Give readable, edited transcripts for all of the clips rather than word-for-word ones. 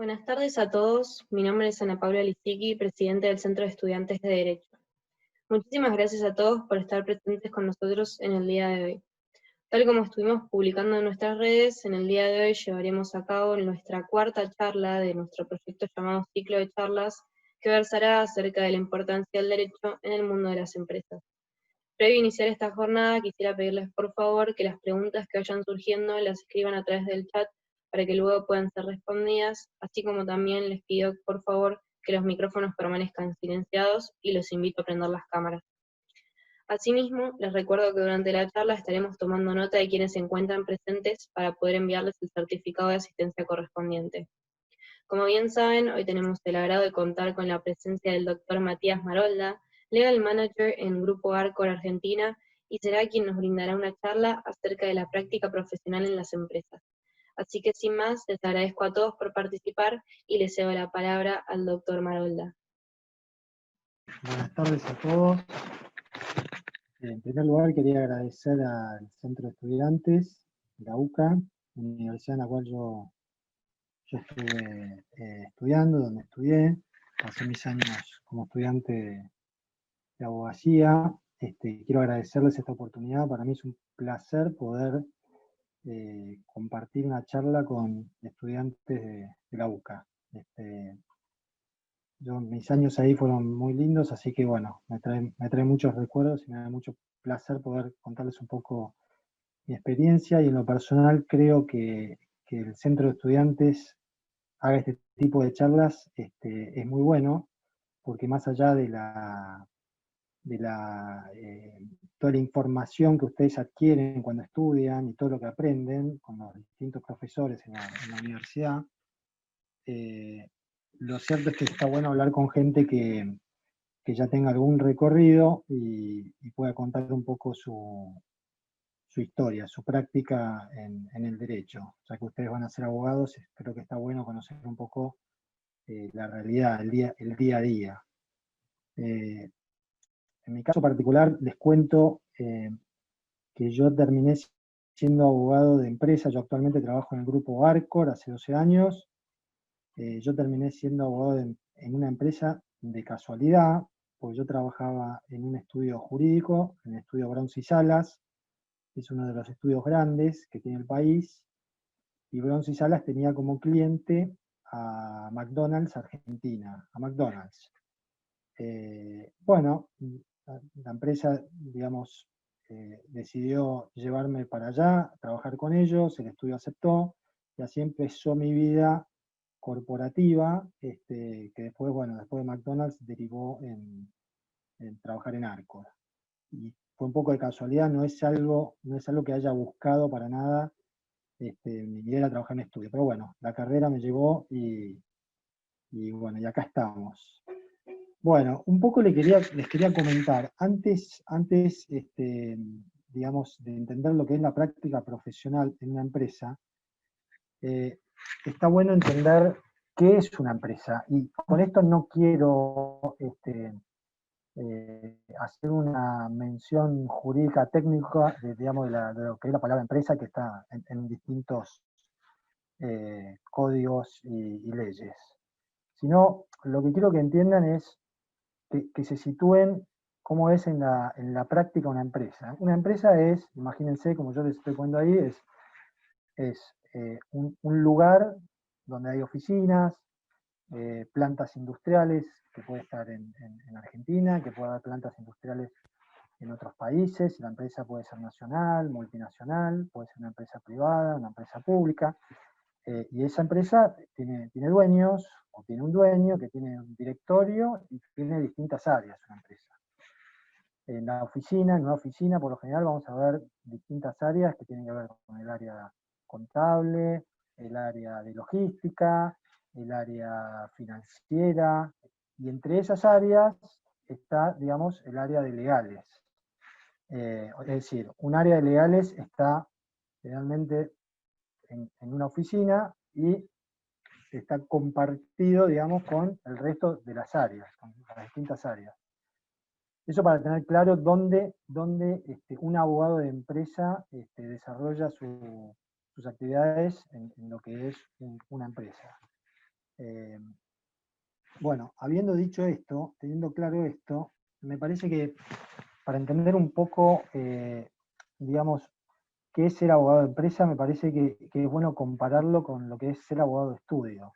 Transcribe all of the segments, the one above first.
Buenas tardes a todos, mi nombre es Ana Paula Lisicki, presidente del Centro de Estudiantes de Derecho. Muchísimas gracias a todos por estar presentes con nosotros en el día de hoy. Tal como estuvimos publicando en nuestras redes, en el día de hoy llevaremos a cabo nuestra cuarta charla de nuestro proyecto llamado Ciclo de Charlas, que versará acerca de la importancia del derecho en el mundo de las empresas. Previo a iniciar esta jornada, quisiera pedirles por favor que las preguntas que vayan surgiendo las escriban a través del chat para que luego puedan ser respondidas, así como también les pido por favor que los micrófonos permanezcan silenciados y los invito a prender las cámaras. Asimismo, les recuerdo que durante la charla estaremos tomando nota de quienes se encuentran presentes para poder enviarles el certificado de asistencia correspondiente. Como bien saben, hoy tenemos el agrado de contar con la presencia del doctor Matías Marolda, Legal Manager en Grupo Arcor Argentina, y será quien nos brindará una charla acerca de la práctica profesional en las empresas. Así que sin más, les agradezco a todos por participar y les cedo la palabra al doctor Marolda. Buenas tardes a todos. En primer lugar, quería agradecer al Centro de Estudiantes, la UCA, universidad en la cual yo estuve estudiando, donde estudié, pasé mis años como estudiante de abogacía. Quiero agradecerles esta oportunidad, para mí es un placer poder compartir una charla con estudiantes de la UCA. Mis años ahí fueron muy lindos, así que bueno, me trae muchos recuerdos y me da mucho placer poder contarles un poco mi experiencia, y en lo personal creo que el Centro de Estudiantes haga este tipo de charlas es muy bueno, porque más allá de toda la información que ustedes adquieren cuando estudian y todo lo que aprenden con los distintos profesores en la universidad, lo cierto es que está bueno hablar con gente que ya tenga algún recorrido y pueda contar un poco su historia, su práctica en el derecho. Ya que ustedes van a ser abogados, creo que está bueno conocer un poco la realidad, el día a día. En mi caso particular, les cuento que yo terminé siendo abogado de empresa. Yo actualmente trabajo en el grupo Arcor hace 12 años. Yo terminé siendo abogado en una empresa de casualidad, porque yo trabajaba en un estudio jurídico, en el estudio Bronce y Salas, que es uno de los estudios grandes que tiene el país, y Bronce y Salas tenía como cliente a McDonald's Argentina, a McDonald's. Bueno, la empresa, digamos, decidió llevarme para allá, trabajar con ellos, el estudio aceptó, y así empezó mi vida corporativa, que después, bueno, después de McDonald's derivó en trabajar en Arcor. Y fue un poco de casualidad, no es algo que haya buscado para nada. Mi idea era trabajar en estudio, pero bueno, la carrera me llevó y bueno, y acá estamos. Bueno, un poco les quería comentar, antes digamos, de entender lo que es la práctica profesional en una empresa, está bueno entender qué es una empresa. Y con esto no quiero hacer una mención jurídica técnica digamos, de lo que es la palabra empresa, que está en distintos códigos y leyes. Sino, lo que quiero que entiendan es que se sitúen cómo es en la práctica una empresa. Una empresa es, imagínense, como yo les estoy poniendo ahí, es un lugar donde hay oficinas, plantas industriales, que puede estar en Argentina, que puede haber plantas industriales en otros países. La empresa puede ser nacional, multinacional, puede ser una empresa privada, una empresa pública, y esa empresa tiene dueños, o tiene un dueño que tiene un directorio y tiene distintas áreas una empresa. En una oficina, por lo general vamos a ver distintas áreas que tienen que ver con el área contable, el área de logística, el área financiera, y entre esas áreas está, digamos, el área de legales. Es decir, un área de legales está generalmente en una oficina y está compartido, digamos, con el resto de las áreas, con las distintas áreas. Eso para tener claro dónde un abogado de empresa desarrolla sus actividades en lo que es una empresa. Bueno, habiendo dicho esto, teniendo claro esto, me parece que para entender un poco, digamos, qué es ser abogado de empresa, me parece que es bueno compararlo con lo que es ser abogado de estudio,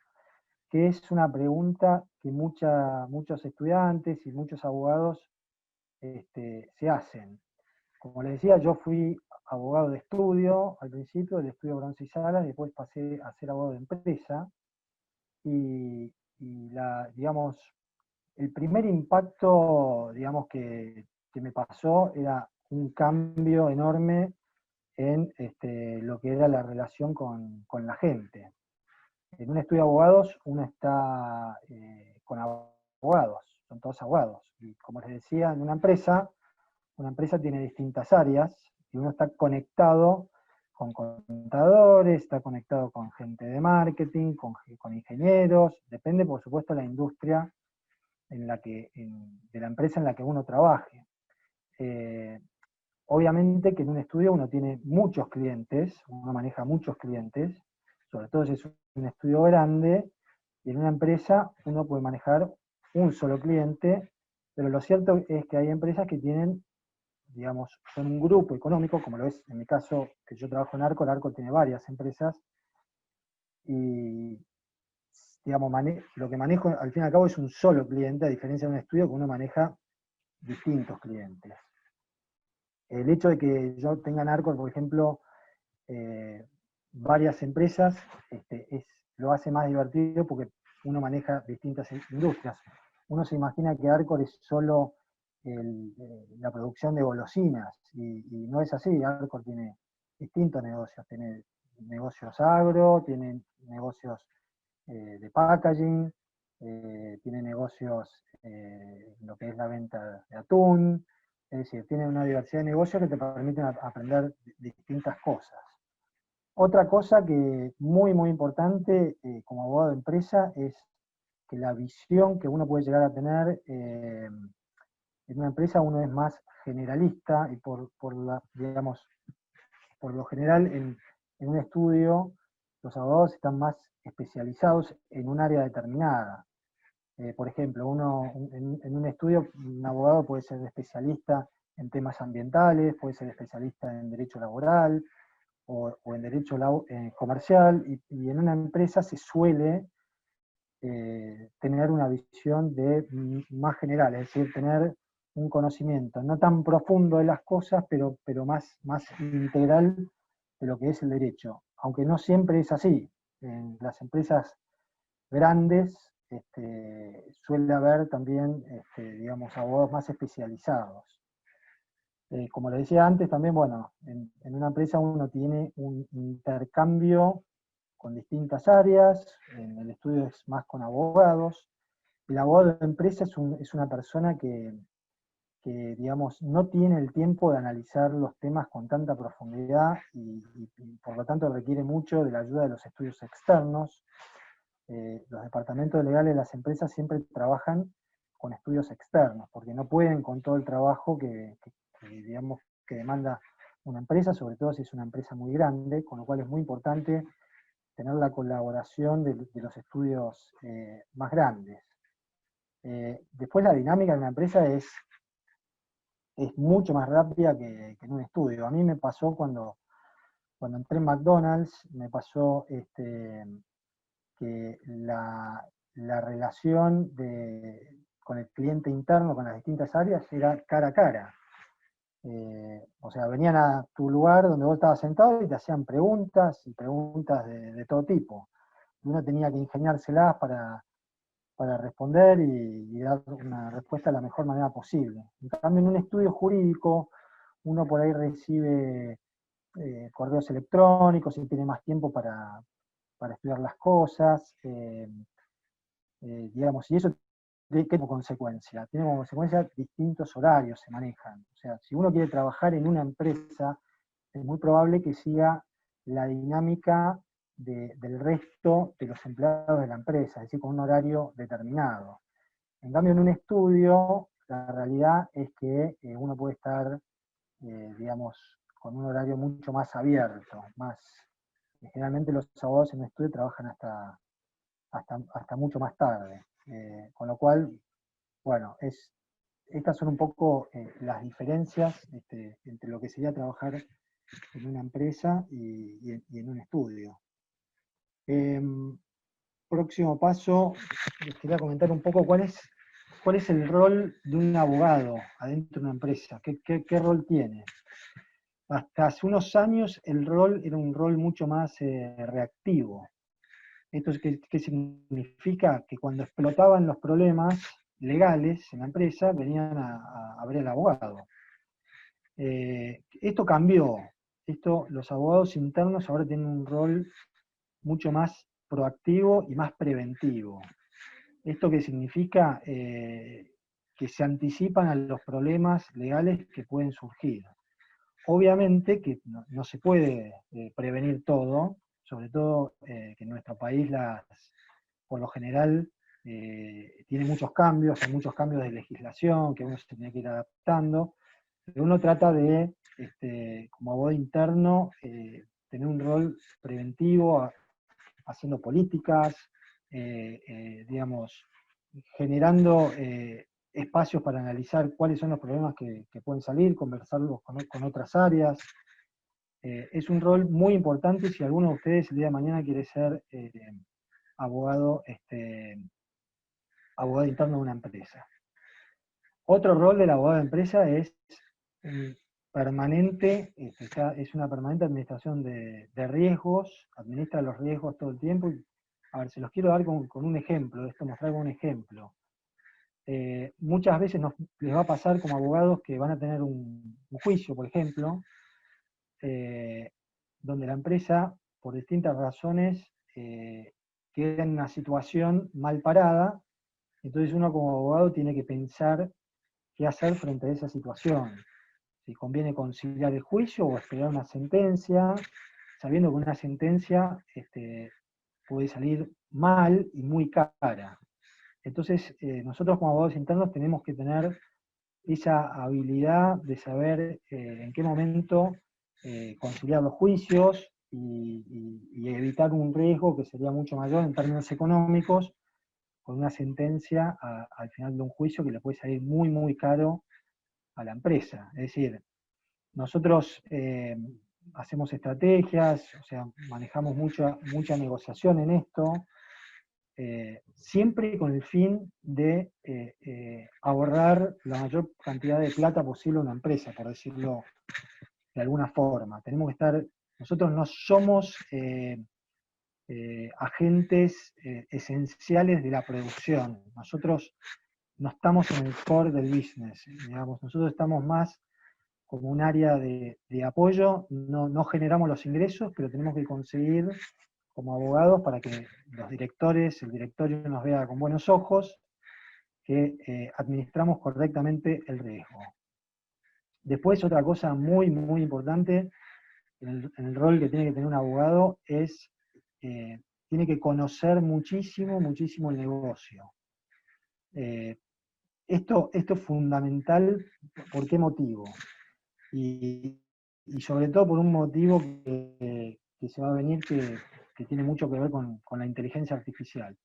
que es una pregunta que muchos estudiantes y muchos abogados se hacen. Como les decía, yo fui abogado de estudio al principio, del estudio Bronce y Salas, después pasé a ser abogado de empresa, y digamos, el primer impacto, digamos, que me pasó era un cambio enorme en lo que era la relación con la gente. En un estudio de abogados, uno está con abogados, son todos abogados. Y como les decía, en una empresa tiene distintas áreas, y uno está conectado con contadores, está conectado con gente de marketing, con ingenieros, depende por supuesto de la industria de la empresa en la que uno trabaje. Obviamente que en un estudio uno tiene muchos clientes, uno maneja muchos clientes, sobre todo si es un estudio grande, y en una empresa uno puede manejar un solo cliente, pero lo cierto es que hay empresas que tienen, digamos, son un grupo económico, como lo es en mi caso, que yo trabajo en Arco tiene varias empresas, y digamos, lo que manejo al fin y al cabo es un solo cliente, a diferencia de un estudio que uno maneja distintos clientes. El hecho de que yo tenga en Arcor, por ejemplo, varias empresas, lo hace más divertido porque uno maneja distintas industrias. Uno se imagina que Arcor es solo la producción de golosinas, y no es así. Arcor tiene distintos negocios, tiene negocios agro, tiene negocios de packaging, tiene negocios en lo que es la venta de atún, es decir, tiene una diversidad de negocios que te permiten aprender distintas cosas. Otra cosa que muy, muy importante como abogado de empresa es que la visión que uno puede llegar a tener en una empresa, uno es más generalista, y digamos, por lo general en un estudio los abogados están más especializados en un área determinada. Por ejemplo, en un estudio, un abogado puede ser especialista en temas ambientales, puede ser especialista en derecho laboral o en derecho comercial, y en una empresa se suele tener una visión más general, es decir, tener un conocimiento no tan profundo de las cosas, pero más integral de lo que es el derecho, aunque no siempre es así. En las empresas grandes suele haber también, digamos, abogados más especializados. Como les decía antes, también, bueno, en una empresa uno tiene un intercambio con distintas áreas, en el estudio es más con abogados. El abogado de empresa es una persona que, digamos, no tiene el tiempo de analizar los temas con tanta profundidad, y por lo tanto requiere mucho de la ayuda de los estudios externos. Los departamentos legales de las empresas siempre trabajan con estudios externos, porque no pueden con todo el trabajo digamos, que demanda una empresa, sobre todo si es una empresa muy grande, con lo cual es muy importante tener la colaboración de los estudios más grandes. Después la dinámica de una empresa es mucho más rápida que en un estudio. A mí me pasó cuando entré en McDonald's, me pasó que la relación con el cliente interno, con las distintas áreas, era cara a cara. O sea, venían a tu lugar donde vos estabas sentado y te hacían preguntas, y preguntas de todo tipo. Y uno tenía que ingeniárselas para responder y dar una respuesta de la mejor manera posible. En cambio, en un estudio jurídico, uno por ahí recibe correos electrónicos y tiene más tiempo para estudiar las cosas, digamos, y eso tiene como consecuencia distintos horarios se manejan. O sea, si uno quiere trabajar en una empresa, es muy probable que siga la dinámica del resto de los empleados de la empresa, es decir, con un horario determinado. En cambio, en un estudio, la realidad es que uno puede estar, digamos, con un horario mucho más abierto, generalmente los abogados en un estudio trabajan hasta mucho más tarde. Con lo cual, bueno, estas son un poco las diferencias entre lo que sería trabajar en una empresa y en un estudio. Próximo paso, les quería comentar un poco cuál es el rol de un abogado adentro de una empresa, qué rol tiene. Hasta hace unos años el rol era un rol mucho más reactivo. ¿Esto qué significa? Que cuando explotaban los problemas legales en la empresa, venían a ver al abogado. Esto cambió. Los abogados internos ahora tienen un rol mucho más proactivo y más preventivo. ¿Esto qué significa? Que se anticipan a los problemas legales que pueden surgir. Obviamente que no se puede prevenir todo, sobre todo que en nuestro país por lo general tiene muchos cambios, hay muchos cambios de legislación que uno se tiene que ir adaptando, pero uno trata de, como abogado interno, tener un rol preventivo, haciendo políticas, digamos, generando espacios para analizar cuáles son los problemas que pueden salir, conversarlos con otras áreas. Es un rol muy importante si alguno de ustedes el día de mañana quiere ser abogado, abogado interno de una empresa. Otro rol del abogado de empresa es permanente, es una permanente administración de riesgos, administra los riesgos todo el tiempo. A ver, se los quiero dar con un ejemplo, mostrar con un ejemplo. Muchas veces les va a pasar como abogados que van a tener un juicio, por ejemplo, donde la empresa, por distintas razones, queda en una situación mal parada, entonces uno como abogado tiene que pensar qué hacer frente a esa situación. Si conviene conciliar el juicio o esperar una sentencia, sabiendo que una sentencia puede salir mal y muy cara. Entonces, nosotros como abogados internos tenemos que tener esa habilidad de saber en qué momento conciliar los juicios y evitar un riesgo que sería mucho mayor en términos económicos con una sentencia al final de un juicio que le puede salir muy, muy caro a la empresa. Es decir, nosotros hacemos estrategias, o sea, manejamos mucha negociación en esto, siempre con el fin de ahorrar la mayor cantidad de plata posible a una empresa, por decirlo de alguna forma. Tenemos que estar, nosotros no somos agentes esenciales de la producción, nosotros no estamos en el core del business, digamos, nosotros estamos más como un área de apoyo, no generamos los ingresos, pero tenemos que conseguir como abogados para que los directores, el directorio nos vea con buenos ojos, que administramos correctamente el riesgo. Después, otra cosa muy, muy importante en el rol que tiene que tener un abogado es, tiene que conocer muchísimo, muchísimo el negocio. Esto es fundamental, ¿por qué motivo? Y sobre todo por un motivo que se va a venir que tiene mucho que ver con la inteligencia artificial.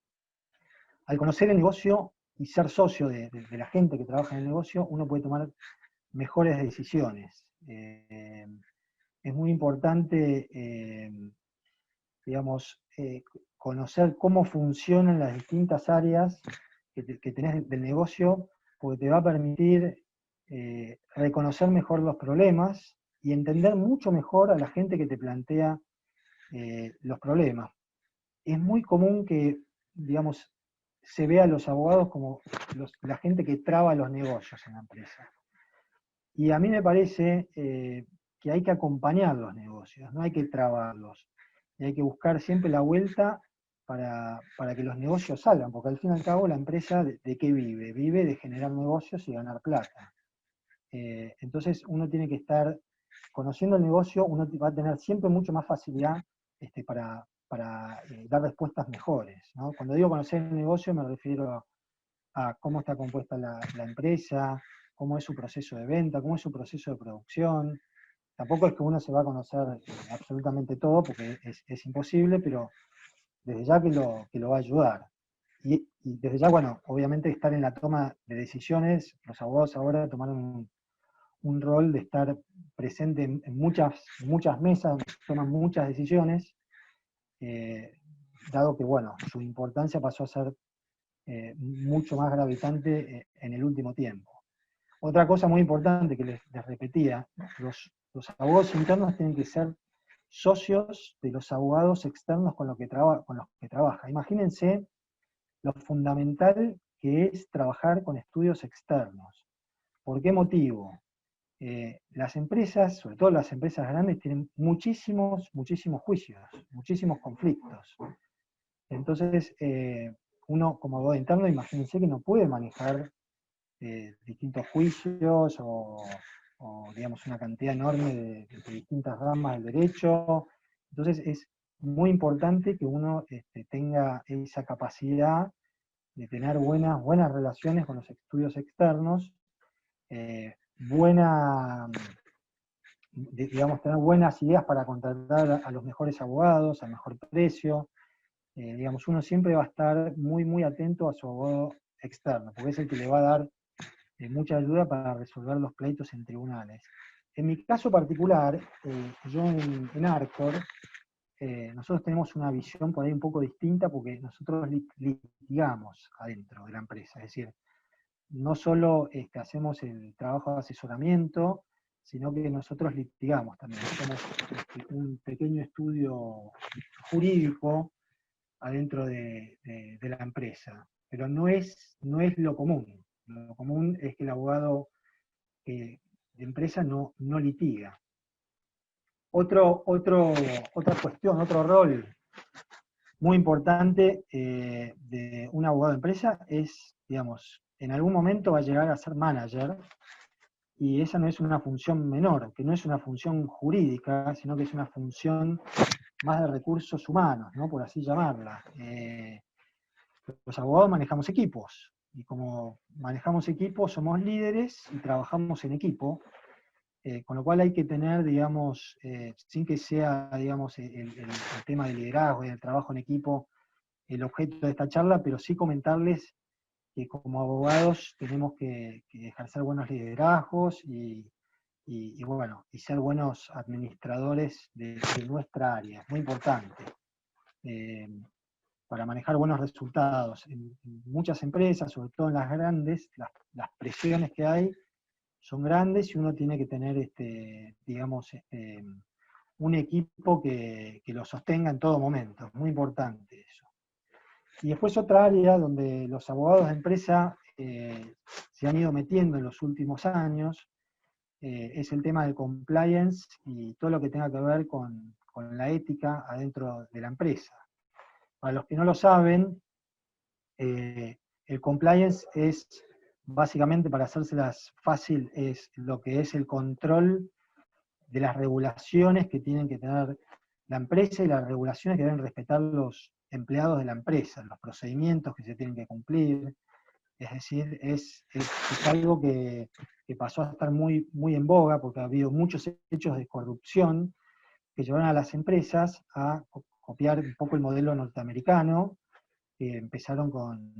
Al conocer el negocio y ser socio de la gente que trabaja en el negocio, uno puede tomar mejores decisiones. Es muy importante, digamos, conocer cómo funcionan las distintas áreas que tenés del negocio, porque te va a permitir reconocer mejor los problemas y entender mucho mejor a la gente que te plantea los problemas. Es muy común que, digamos, se vea a los abogados como la gente que traba los negocios en la empresa. Y a mí me parece que hay que acompañar los negocios, no hay que trabarlos. Y hay que buscar siempre la vuelta para que los negocios salgan, porque al fin y al cabo la empresa ¿de qué vive? Vive de generar negocios y ganar plata. Entonces uno tiene que estar conociendo el negocio, uno va a tener siempre mucho más facilidad para dar respuestas mejores, ¿no? Cuando digo conocer el negocio me refiero a cómo está compuesta la empresa, cómo es su proceso de venta, cómo es su proceso de producción. Tampoco es que uno se va a conocer absolutamente todo, porque es imposible, pero desde ya que lo va a ayudar. Y desde ya, bueno, obviamente estar en la toma de decisiones, los abogados ahora tomaron un rol de estar presente en muchas mesas, toman muchas decisiones, dado que, bueno, su importancia pasó a ser mucho más gravitante en el último tiempo. Otra cosa muy importante que les repetía, los abogados internos tienen que ser socios de los abogados externos con los que trabaja. Imagínense lo fundamental que es trabajar con estudios externos. ¿Por qué motivo? Las empresas, sobre todo las empresas grandes, tienen muchísimos juicios, muchísimos conflictos. Entonces, uno como abogado interno, imagínense que no puede manejar distintos juicios o, digamos, una cantidad enorme de distintas ramas del derecho. Entonces, es muy importante que uno tenga esa capacidad de tener buenas relaciones con los estudios externos, digamos, tener buenas ideas para contratar a los mejores abogados, al mejor precio. Digamos, uno siempre va a estar muy atento a su abogado externo, porque es el que le va a dar mucha ayuda para resolver los pleitos en tribunales. En mi caso particular, yo en Arcor, nosotros tenemos una visión por ahí un poco distinta porque nosotros litigamos adentro de la empresa, es decir, no solo hacemos el trabajo de asesoramiento, sino que nosotros litigamos también. Somos un pequeño estudio jurídico adentro de la empresa, pero no es lo común. Lo común es que el abogado de empresa no litiga. Otra cuestión, otro rol muy importante de un abogado de empresa es, digamos, en algún momento va a llegar a ser manager, y esa no es una función menor, que no es una función jurídica, sino que es una función más de recursos humanos, ¿no? Por así llamarla. Los abogados manejamos equipos, y como manejamos equipos somos líderes y trabajamos en equipo, con lo cual hay que tener, digamos, sin que sea, digamos, el tema del liderazgo y del trabajo en equipo el objeto de esta charla, pero sí comentarles que como abogados tenemos que ejercer buenos liderazgos y bueno, y ser buenos administradores de nuestra área, es muy importante. Para manejar buenos resultados. En muchas empresas, sobre todo en las grandes, las presiones que hay son grandes y uno tiene que tener, digamos, un equipo que lo sostenga en todo momento. Es muy importante eso. Y después otra área donde los abogados de empresa se han ido metiendo en los últimos años es el tema de compliance y todo lo que tenga que ver con la ética adentro de la empresa. Para los que no lo saben, el compliance es básicamente, para hacérselas fácil, es lo que es el control de las regulaciones que tienen que tener la empresa y las regulaciones que deben respetar los empleados de la empresa, los procedimientos que se tienen que cumplir. Es decir, es algo que pasó a estar muy en boga porque ha habido muchos hechos de corrupción que llevaron a las empresas a copiar un poco el modelo norteamericano, que empezaron con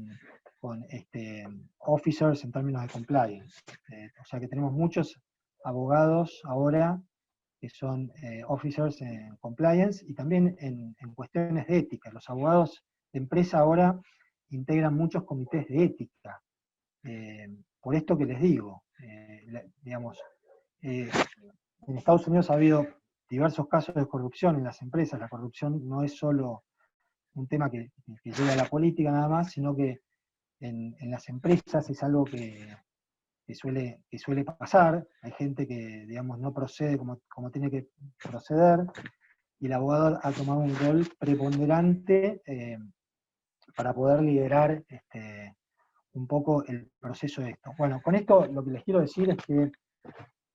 officers en términos de compliance. O sea que tenemos muchos abogados ahora que son officers en compliance y también en cuestiones de ética. Los abogados de empresa ahora integran muchos comités de ética. Por esto que les digo, digamos, en Estados Unidos ha habido diversos casos de corrupción en las empresas. La corrupción no es solo un tema que llega a la política nada más, sino que en las empresas es algo que suele pasar. Hay gente que, digamos, no procede como tiene que proceder, y el abogado ha tomado un rol preponderante para poder liderar un poco el proceso de esto. Bueno, con esto lo que les quiero decir es que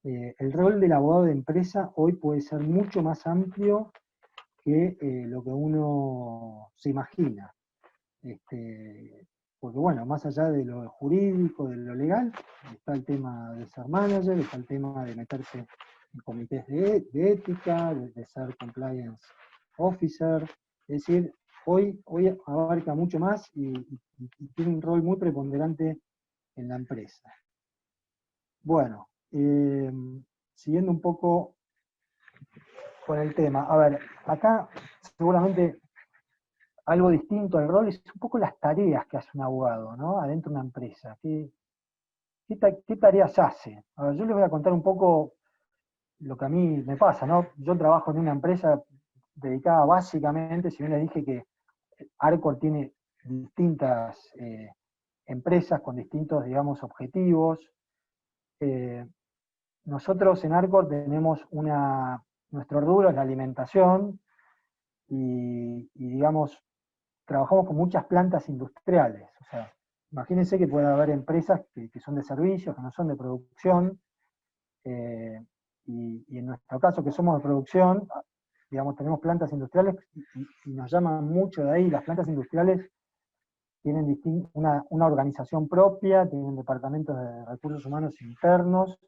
el rol del abogado de empresa hoy puede ser mucho más amplio que lo que uno se imagina. Porque bueno, más allá de lo jurídico, de lo legal, está el tema de ser manager, está el tema de meterse en comités de ética, de ser compliance officer, Es decir, hoy abarca mucho más y tiene un rol muy preponderante en la empresa. Bueno, siguiendo un poco con el tema. A ver, acá seguramente algo distinto al rol es un poco las tareas que hace un abogado, ¿no? Adentro de una empresa. ¿Qué tareas hace? A ver, yo les voy a contar un poco lo que a mí me pasa, ¿no? Yo trabajo en una empresa dedicada básicamente, si bien les dije que Arcor tiene distintas empresas con distintos, digamos, objetivos. Nosotros en Arcor tenemos nuestro rubro es la alimentación y digamos, trabajamos con muchas plantas industriales. O sea, imagínense que puede haber empresas que son de servicios, que no son de producción, y en nuestro caso que somos de producción, digamos, tenemos plantas industriales y nos llaman mucho de ahí. Las plantas industriales tienen una organización propia, tienen departamentos de recursos humanos internos,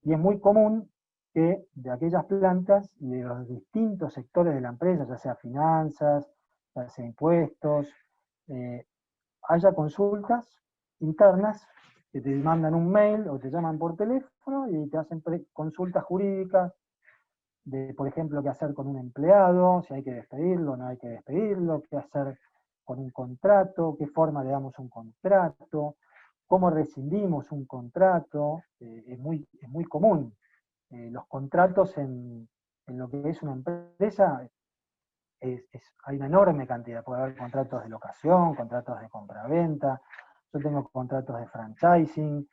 y es muy común que de aquellas plantas y de los distintos sectores de la empresa, ya sea finanzas, ya sea impuestos, haya consultas internas que te mandan un mail o te llaman por teléfono y te hacen consultas jurídicas de, por ejemplo, qué hacer con un empleado, si hay que despedirlo, no hay que despedirlo, qué hacer con un contrato, qué forma le damos un contrato, cómo rescindimos un contrato. Es muy común. Los contratos en lo que es una empresa, hay una enorme cantidad. Puede haber contratos de locación, contratos de compraventa, yo tengo contratos de franchising,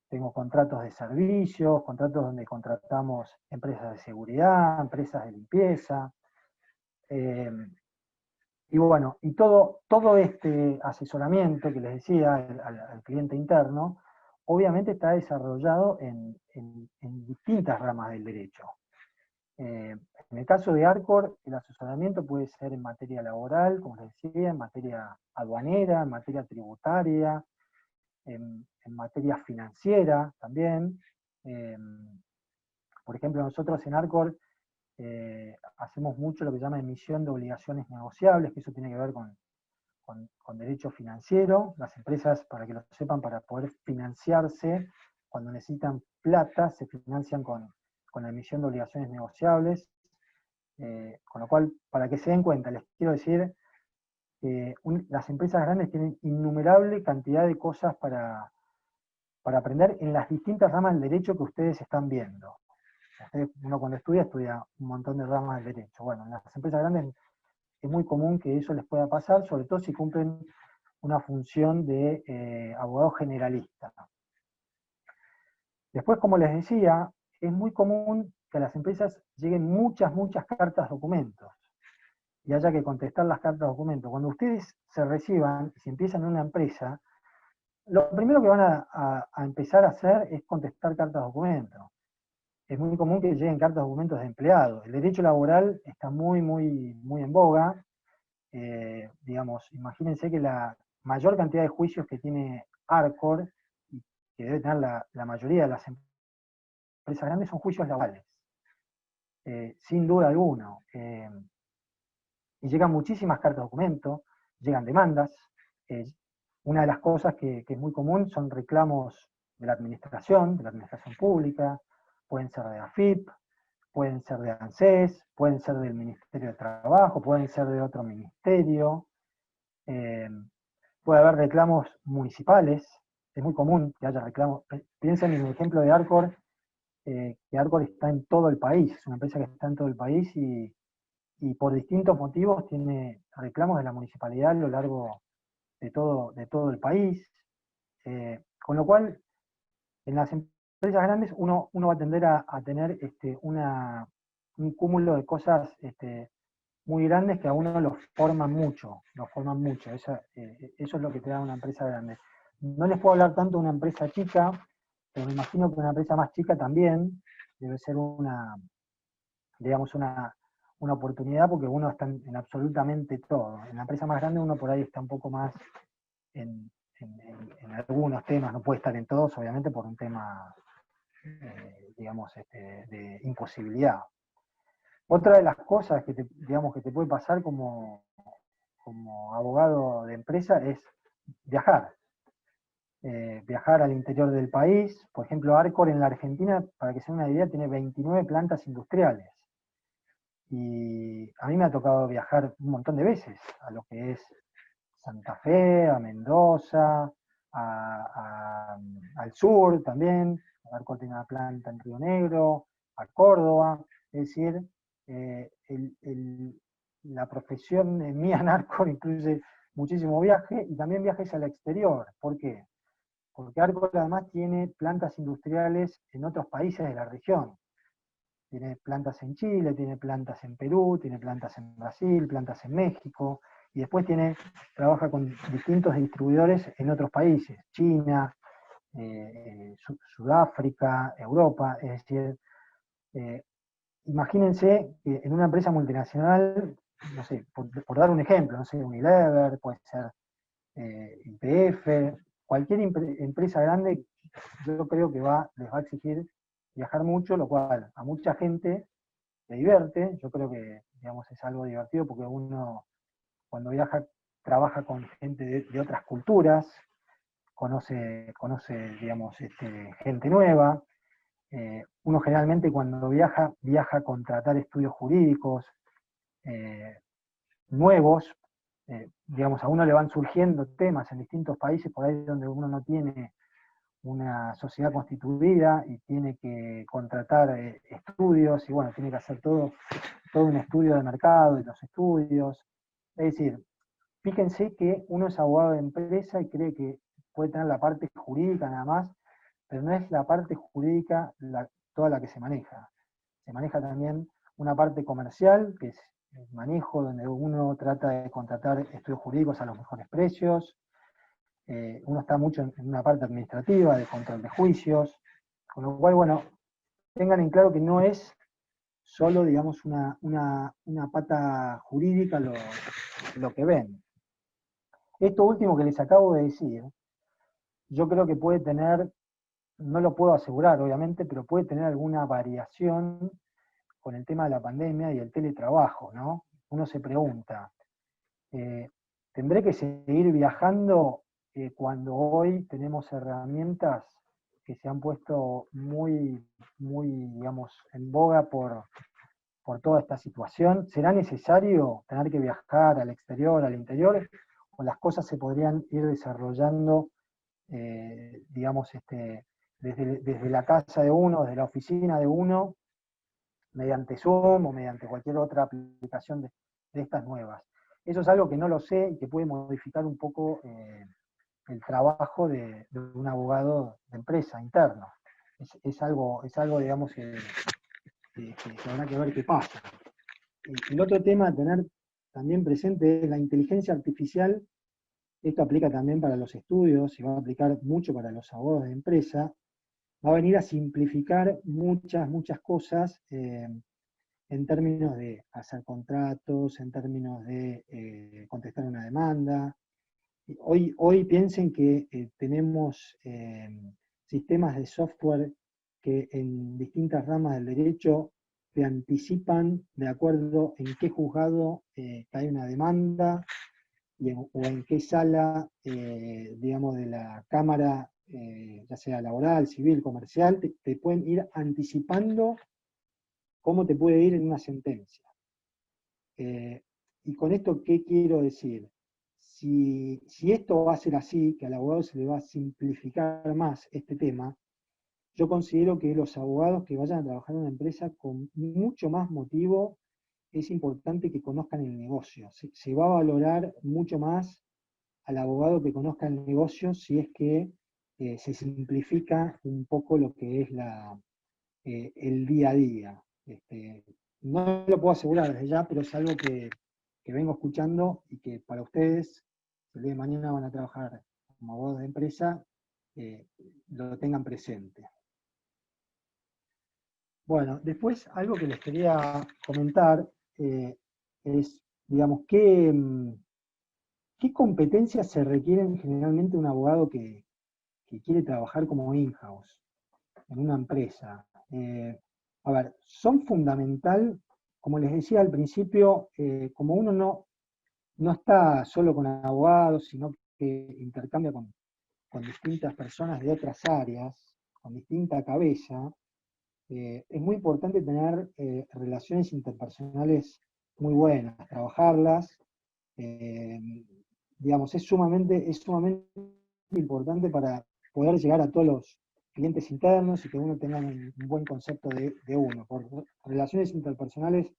tengo contratos de servicios, contratos donde contratamos empresas de seguridad, empresas de limpieza. Y bueno, y todo este asesoramiento que les decía al cliente interno, obviamente está desarrollado en distintas ramas del derecho. En el caso de Arcor, el asesoramiento puede ser en materia laboral, como les decía, en materia aduanera, en materia tributaria, en materia financiera también. Por ejemplo, nosotros en Arcor hacemos mucho lo que se llama emisión de obligaciones negociables, que eso tiene que ver con derecho financiero. Las empresas, para que lo sepan, para poder financiarse, cuando necesitan plata, se financian con la emisión de obligaciones negociables. Con lo cual, para que se den cuenta, les quiero decir que las empresas grandes tienen innumerable cantidad de cosas para aprender en las distintas ramas del derecho que ustedes están viendo. Uno cuando estudia un montón de ramas del derecho. Bueno, en las empresas grandes es muy común que eso les pueda pasar, sobre todo si cumplen una función de abogado generalista. Después, como les decía, es muy común que a las empresas lleguen muchas cartas documentos y haya que contestar las cartas documentos. Cuando ustedes se reciban, si empiezan en una empresa, lo primero que van a empezar a hacer es contestar cartas documentos. Es muy común que lleguen cartas documentos de empleados. El derecho laboral está muy en boga. Digamos, imagínense que la mayor cantidad de juicios que tiene Arcor, y que debe tener la mayoría de las empresas grandes, son juicios laborales. Sin duda alguna. Y llegan muchísimas cartas de documento, llegan demandas. Una de las cosas que es muy común son reclamos de la administración pública, pueden ser de AFIP, pueden ser de ANSES, pueden ser del Ministerio de Trabajo, pueden ser de otro ministerio. Puede haber reclamos municipales, es muy común que haya reclamos. Piensen en el ejemplo de Arcor, que Arcor está en todo el país, es una empresa que está en todo el país y por distintos motivos tiene reclamos de la municipalidad a lo largo de todo el país. Con lo cual, en las empresas grandes uno va a tender a tener un cúmulo de cosas muy grandes que a uno lo forman mucho. Eso es lo que te da una empresa grande. No les puedo hablar tanto de una empresa chica, pero me imagino que una empresa más chica también debe ser digamos, una oportunidad, porque uno está en absolutamente todo. En la empresa más grande uno por ahí está un poco más en algunos temas, no puede estar en todos, obviamente, por un tema, digamos, de imposibilidad. Otra de las cosas que digamos, que te puede pasar como abogado de empresa es viajar. Viajar al interior del país. Por ejemplo, Arcor en la Argentina, para que se den una idea, tiene 29 plantas industriales. Y a mí me ha tocado viajar un montón de veces a lo que es Santa Fe, a Mendoza, al sur también. Arcor tiene una planta en Río Negro, a Córdoba. Es decir, la profesión mía en Arcor incluye muchísimo viaje y también viajes al exterior. ¿Por qué? Porque Arcor además tiene plantas industriales en otros países de la región. Tiene plantas en Chile, tiene plantas en Perú, tiene plantas en Brasil, plantas en México, y después trabaja con distintos distribuidores en otros países, China, Sudáfrica, Europa. Es decir, imagínense que en una empresa multinacional, no sé, por dar un ejemplo, no sé, Unilever, puede ser YPF, cualquier empresa grande, yo creo que les va a exigir viajar mucho, lo cual a mucha gente le divierte. Yo creo que, digamos, es algo divertido porque uno, cuando viaja, trabaja con gente de otras culturas, conoce digamos, gente nueva. Uno generalmente cuando viaja a contratar estudios jurídicos nuevos. Digamos, a uno le van surgiendo temas en distintos países, por ahí donde uno no tiene una sociedad constituida y tiene que contratar estudios, y bueno, tiene que hacer todo un estudio de mercado de los estudios. Es decir, fíjense que uno es abogado de empresa y cree que puede tener la parte jurídica nada más, pero no es la parte jurídica toda la que se maneja. Se maneja también una parte comercial, que es el manejo, donde uno trata de contratar estudios jurídicos a los mejores precios. Uno está mucho en una parte administrativa, de control de juicios, con lo cual, bueno, tengan en claro que no es solo, digamos, una pata jurídica lo que ven. Esto último que les acabo de decir, yo creo que puede tener, no lo puedo asegurar obviamente, pero puede tener alguna variación con el tema de la pandemia y el teletrabajo, ¿no? Uno se pregunta, ¿tendré que seguir viajando cuando hoy tenemos herramientas que se han puesto muy, digamos, en boga por toda esta situación? ¿Será necesario tener que viajar al exterior, al interior, o las cosas se podrían ir desarrollando, digamos, desde la casa de uno, desde la oficina de uno, mediante Zoom o mediante cualquier otra aplicación de estas nuevas? Eso es algo que no lo sé y que puede modificar un poco el trabajo de un abogado de empresa interno. Es algo, digamos, que habrá que ver qué pasa. El otro tema a tener también presente es la inteligencia artificial. Esto aplica también para los estudios y va a aplicar mucho para los abogados de empresa. Va a venir a simplificar muchas cosas en términos de hacer contratos, en términos de contestar una demanda. Hoy piensen que tenemos sistemas de software que en distintas ramas del derecho te anticipan de acuerdo en qué juzgado hay una demanda o en qué sala, digamos, de la Cámara, ya sea laboral, civil, comercial, te pueden ir anticipando cómo te puede ir en una sentencia. Y con esto, ¿qué quiero decir? Si esto va a ser así, que al abogado se le va a simplificar más este tema, yo considero que los abogados que vayan a trabajar en una empresa con mucho más motivo, es importante que conozcan el negocio. Se va a valorar mucho más al abogado que conozca el negocio si es que se simplifica un poco lo que es el día a día. No lo puedo asegurar desde ya, pero es algo que vengo escuchando y que para ustedes, si el día de mañana van a trabajar como abogados de empresa, lo tengan presente. Bueno, después algo que les quería comentar es, digamos, qué competencias se requieren generalmente un abogado que quiere trabajar como in-house en una empresa. A ver, son fundamental como les decía al principio, como uno no está solo con abogados, sino que intercambia con distintas personas de otras áreas, con distinta cabeza, es muy importante tener relaciones interpersonales muy buenas, trabajarlas, eh, digamos, es sumamente importante para poder llegar a todos los clientes internos y que uno tenga un buen concepto de uno. Por relaciones interpersonales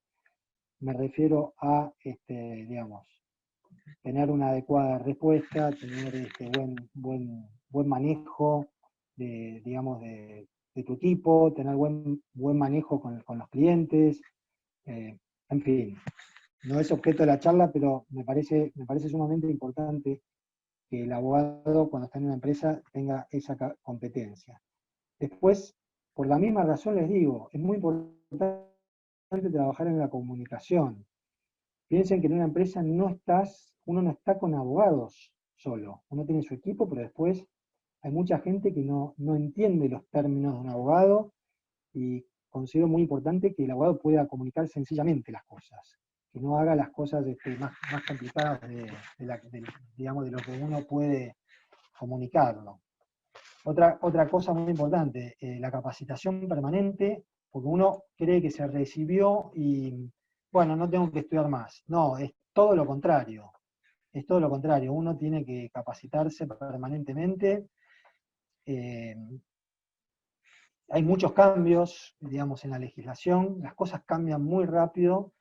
me refiero a, digamos, tener una adecuada respuesta, tener buen manejo de, digamos, de tu equipo, tener buen manejo con los clientes, en fin. No es objeto de la charla, pero me parece sumamente importante que el abogado, cuando está en una empresa, tenga esa competencia. Después, por la misma razón les digo, es muy importante trabajar en la comunicación. Piensen que en una empresa uno no está con abogados solo, uno tiene su equipo, pero después hay mucha gente que no entiende los términos de un abogado, y considero muy importante que el abogado pueda comunicar sencillamente las cosas, que no haga las cosas más complicadas digamos, de lo que uno puede comunicarlo. Otra cosa muy importante, la capacitación permanente, porque uno cree que se recibió y, bueno, no tengo que estudiar más. No, es todo lo contrario. Es todo lo contrario. Uno tiene que capacitarse permanentemente. Hay muchos cambios, digamos, en la legislación. Las cosas cambian muy rápido,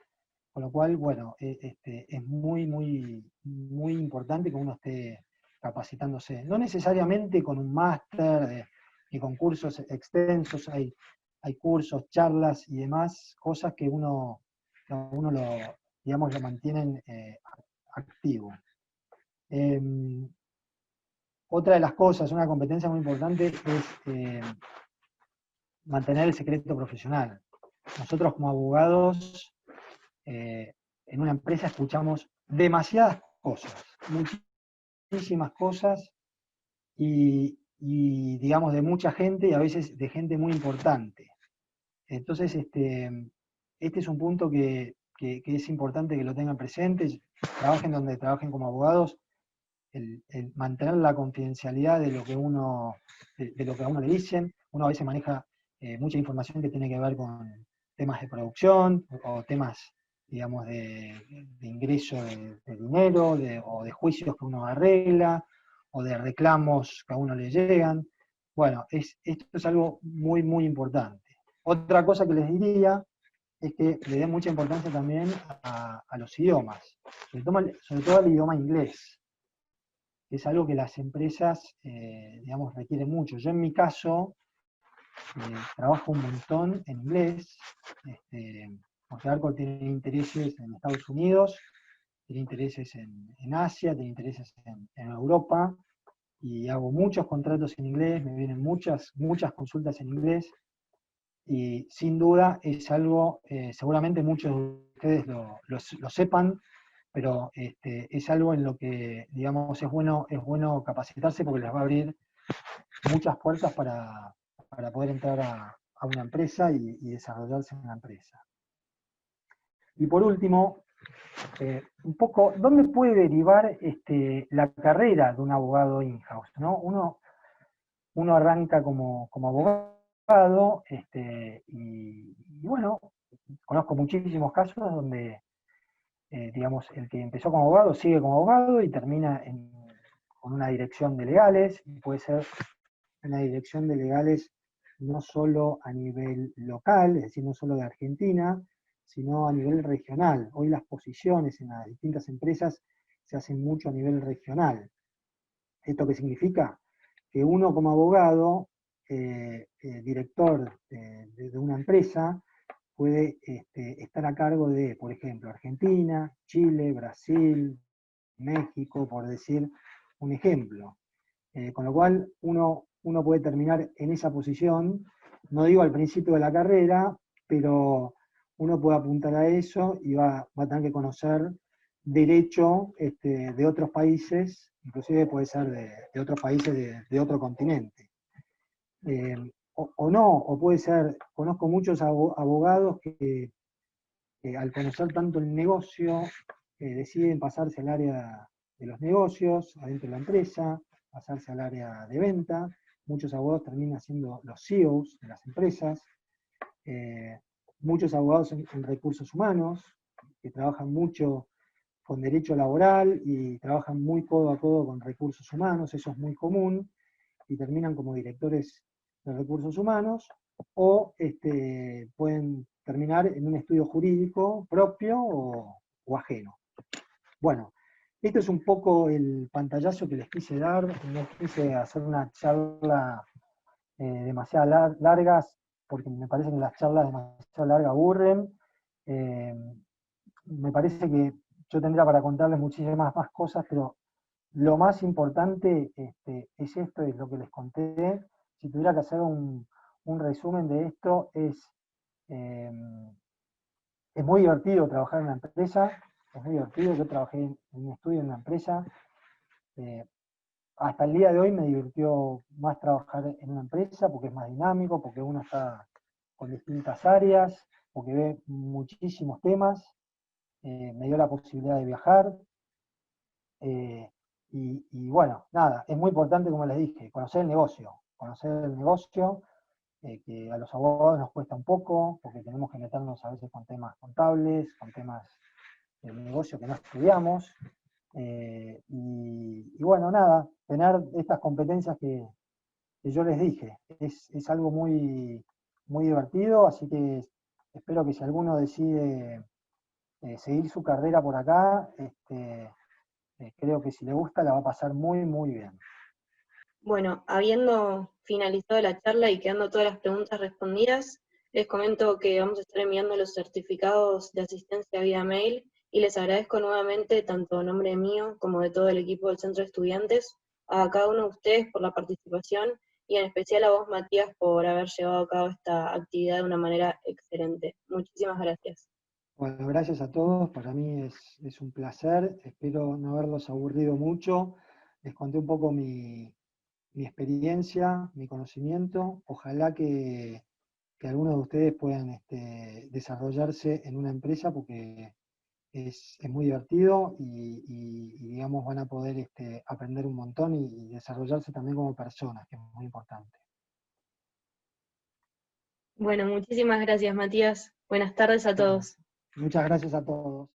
con lo cual, bueno, es muy importante que uno esté capacitándose. No necesariamente con un máster y con cursos extensos, hay cursos, charlas y demás, cosas que uno digamos, lo mantienen activo. Otra de las cosas, una competencia muy importante, es mantener el secreto profesional. Nosotros como abogados, en una empresa escuchamos demasiadas cosas, muchísimas cosas, y digamos de mucha gente, y a veces de gente muy importante. Entonces, este es un punto que es importante que lo tengan presente, trabajen donde trabajen como abogados, el mantener la confidencialidad de lo que de lo que a uno le dicen. Uno a veces maneja mucha información que tiene que ver con temas de producción, o temas, digamos, de ingreso de dinero, o de juicios que uno arregla, o de reclamos que a uno le llegan. Bueno, esto es algo muy importante. Otra cosa que les diría es que le den mucha importancia también a los idiomas, sobre todo al idioma inglés, que es algo que las empresas, digamos, requieren mucho. Yo en mi caso, trabajo un montón en inglés, porque Arco tiene intereses en Estados Unidos, tiene intereses en Asia, tiene intereses en Europa, y hago muchos contratos en inglés, me vienen muchas consultas en inglés, y sin duda es algo, seguramente muchos de ustedes lo sepan, pero es algo en lo que, digamos, es bueno capacitarse, porque les va a abrir muchas puertas para poder entrar a una empresa y desarrollarse en una empresa. Y por último, un poco, ¿dónde puede derivar la carrera de un abogado in-house, ¿no? Uno arranca como abogado, y bueno, conozco muchísimos casos donde, digamos, el que empezó como abogado sigue como abogado y termina con una dirección de legales, y puede ser una dirección de legales no solo a nivel local, es decir, no solo de Argentina, sino a nivel regional. Hoy las posiciones en las distintas empresas se hacen mucho a nivel regional. ¿Esto qué significa? Que uno como abogado, director de una empresa, puede estar a cargo de, por ejemplo, Argentina, Chile, Brasil, México, por decir un ejemplo. Con lo cual uno puede terminar en esa posición, no digo al principio de la carrera, pero uno puede apuntar a eso y va a tener que conocer derecho de otros países, inclusive puede ser de otros países de otro continente. O no, o puede ser, conozco muchos abogados que al conocer tanto el negocio, deciden pasarse al área de los negocios, adentro de la empresa, pasarse al área de venta. Muchos abogados terminan siendo los CEOs de las empresas. Muchos abogados en recursos humanos, que trabajan mucho con derecho laboral y trabajan muy codo a codo con recursos humanos, eso es muy común, y terminan como directores de recursos humanos, o pueden terminar en un estudio jurídico propio o ajeno. Bueno, esto es un poco el pantallazo que les quise dar, no quise hacer una charla demasiado largas, porque me parece que las charlas demasiado largas aburren. Me parece que yo tendría para contarles muchísimas más cosas, pero lo más importante es esto, es lo que les conté. Si tuviera que hacer un resumen de esto, es muy divertido trabajar en una empresa, es muy divertido. Yo trabajé en un estudio en una empresa. Hasta el día de hoy me divirtió más trabajar en una empresa porque es más dinámico, porque uno está con distintas áreas, porque ve muchísimos temas. Me dio la posibilidad de viajar. Y bueno, nada, es muy importante, como les dije, conocer el negocio, que a los abogados nos cuesta un poco, porque tenemos que meternos a veces con temas contables, con temas del negocio que no estudiamos. Y bueno, nada, tener estas competencias que yo les dije, es algo muy, muy divertido, así que espero que si alguno decide seguir su carrera por acá, creo que si le gusta la va a pasar muy, muy bien. Bueno, habiendo finalizado la charla y quedando todas las preguntas respondidas, les comento que vamos a estar enviando los certificados de asistencia vía mail y les agradezco nuevamente, tanto en nombre mío como de todo el equipo del Centro de Estudiantes, a cada uno de ustedes por la participación y en especial a vos, Matías, por haber llevado a cabo esta actividad de una manera excelente. Muchísimas gracias. Bueno, gracias a todos, para mí es un placer, espero no haberlos aburrido mucho. Les conté un poco mi experiencia, mi conocimiento. Ojalá que algunos de ustedes puedan desarrollarse en una empresa porque es muy divertido y, digamos, van a poder aprender un montón y desarrollarse también como personas, que es muy importante. Bueno, muchísimas gracias, Matías. Buenas tardes a Bueno, todos. muchas gracias a todos.